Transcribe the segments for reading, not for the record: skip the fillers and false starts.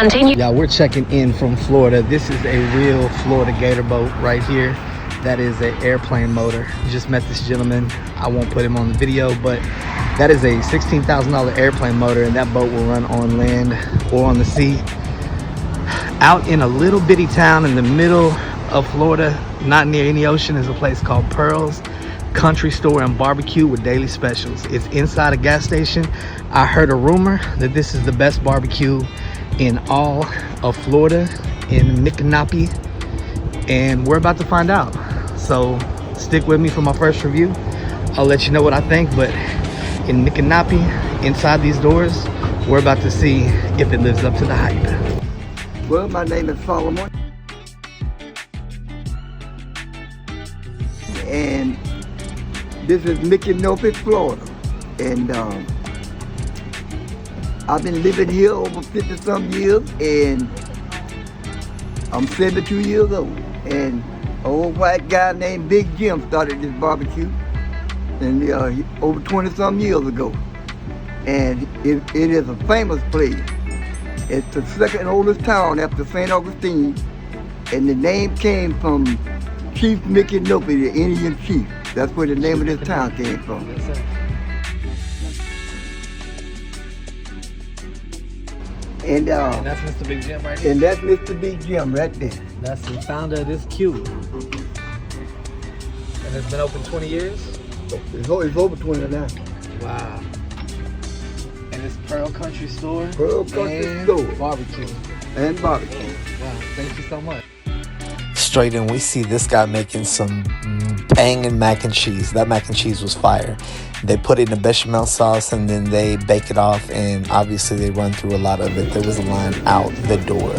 continue. Yeah, we're checking in from Florida. This is a real Florida gator boat right here. That is an airplane motor. Just met this gentleman. I won't put him on the video, but that is a $16,000 airplane motor, and that boat will run on land or on the sea. Out in a little bitty town in the middle of Florida, not near any ocean, is a place called Pearl's Country Store and Barbecue with daily specials. It's inside a gas station. I heard a rumor that this is the best barbecue in all of Florida, in Micanopy, and we're about to find out. So stick with me for my first review. I'll let you know what I think, but in Micanopy, inside these doors, we're about to see if it lives up to the hype. Well, my name is Solomon, and this is Micanopy, Florida, and I've been living here over 50-some years, and I'm 72 years old, and an old white guy named Big Jim started this barbecue, and over 20-some years ago, and it is a famous place. It's the second oldest town after St. Augustine, and the name came from Chief Micanopy, the Indian chief. That's where the name of this town came from. And that's Mr. Big Jim right here. And that's Mr. Big Jim right there. That's the founder of this cube. And it's been open 20 years? It's over 20 now. Wow. And it's Pearl Country Store. Pearl Country Store. Barbecue. And barbecue. Wow, thank you so much. Straight in, we see this guy making some banging mac and cheese. That mac and cheese was fire. They put it in a bechamel sauce and then they bake it off, and obviously they run through a lot of it. There was a line out the door.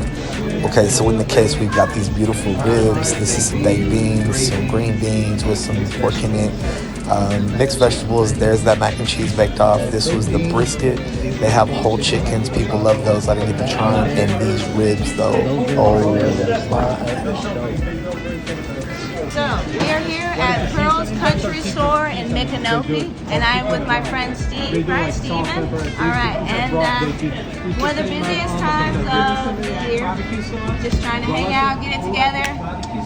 Okay, so in the case, we've got these beautiful ribs. This is some baked beans, some green beans with some pork in it. Mixed vegetables. There's that mac and cheese baked off. This was the brisket. They have whole chickens. People love those. I didn't get to try them. And these ribs, though. Oh my. So, we are here at Pearl's Country Store in Micanopy, and I'm with my friend Steve. Right, Steven? All right, and one of the busiest times of the year. Just trying to hang out, get it together.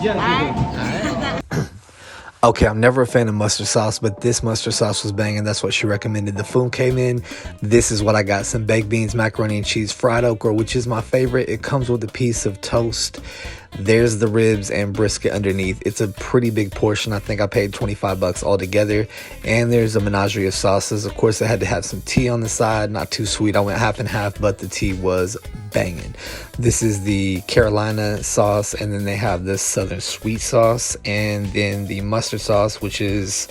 All right? Okay, I'm never a fan of mustard sauce, but this mustard sauce was banging. That's what she recommended. The food came in. This is what I got. Some baked beans, macaroni and cheese, fried okra, which is my favorite. It comes with a piece of toast. There's the ribs and brisket underneath. It's a pretty big portion. I think I paid $25 altogether. And there's a menagerie of sauces. Of course, I had to have some tea on the side. Not too sweet. I went half and half, but the tea was banging. This is the Carolina sauce, and then they have this southern sweet sauce, and then the mustard sauce, which is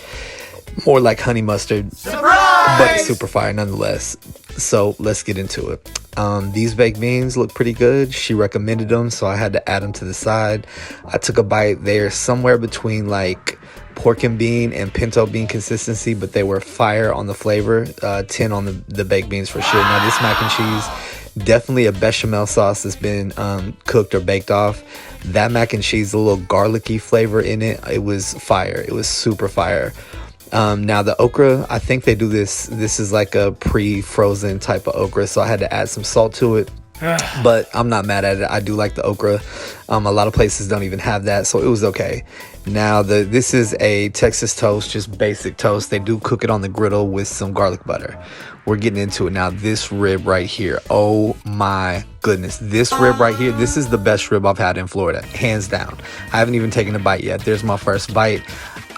more like honey mustard. Surprise! But super fire nonetheless. So let's get into it. These baked beans look pretty good. She recommended them, so I had to add them to the side. I took a bite. They're somewhere between like pork and bean and pinto bean consistency, but they were fire on the flavor. 10 on the baked beans for sure. Now this mac and cheese, definitely a bechamel sauce that's been cooked or baked off. That mac and cheese, a little garlicky flavor in it. It was fire. It was super fire. Now the okra, I think they do this is like a pre-frozen type of okra, so I had to add some salt to it. But I'm not mad at it. I do like the okra. A lot of places don't even have that, so it was okay. Now this is a Texas toast, just basic toast. They do cook it on the griddle with some garlic butter. We're getting into it now. This rib right here, oh my goodness, this rib right here, this is the best rib I've had in Florida, hands down. I haven't even taken a bite yet. There's my first bite.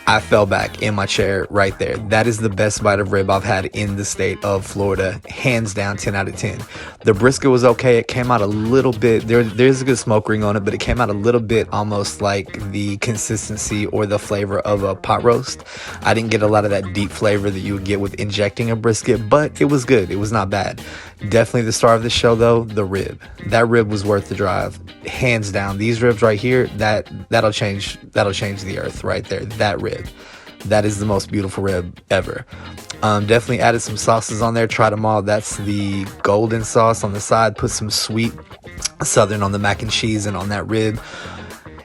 I fell back in my chair right there. That is the best bite of rib I've had in the state of Florida. Hands down, 10 out of 10. The brisket was okay. It came out a little bit, there's a good smoke ring on it, but it came out a little bit almost like the consistency or the flavor of a pot roast. I didn't get a lot of that deep flavor that you would get with injecting a brisket, but it was good. It was not bad. Definitely the star of the show though, the rib. That rib was worth the drive. Hands down. These ribs right here, that'll change the earth right there. That rib. That is the most beautiful rib ever. Definitely added some sauces on there, tried them all. That's the golden sauce on the side. Put some sweet southern on the mac and cheese and on that rib.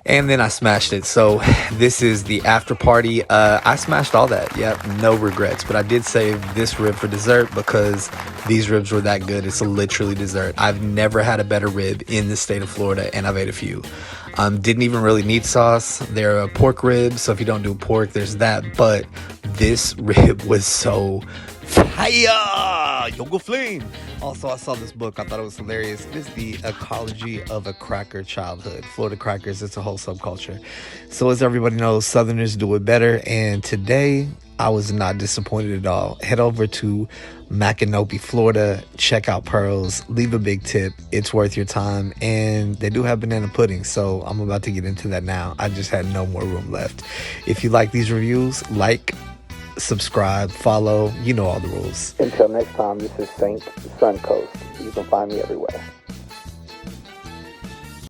And then I smashed it. So this is the after party. I smashed all that. Yep, no regrets. But I did save this rib for dessert because these ribs were that good. It's literally dessert. I've never had a better rib in the state of Florida, and I've ate a few. Didn't even really need sauce. They're a pork ribs, so if you don't do pork, there's that. But this rib was so fire! Yoga flame! Also, I saw this book. I thought it was hilarious. It is The Ecology of a Cracker Childhood. Florida crackers, it's a whole subculture. So as everybody knows, Southerners do it better. And today, I was not disappointed at all. Head over to Micanopy, Florida. Check out Pearls. Leave a big tip. It's worth your time. And they do have banana pudding. So I'm about to get into that now. I just had no more room left. If you like these reviews, like, subscribe, follow, you know all the rules. Until next time, this is Saint Suncoast. You can find me everywhere.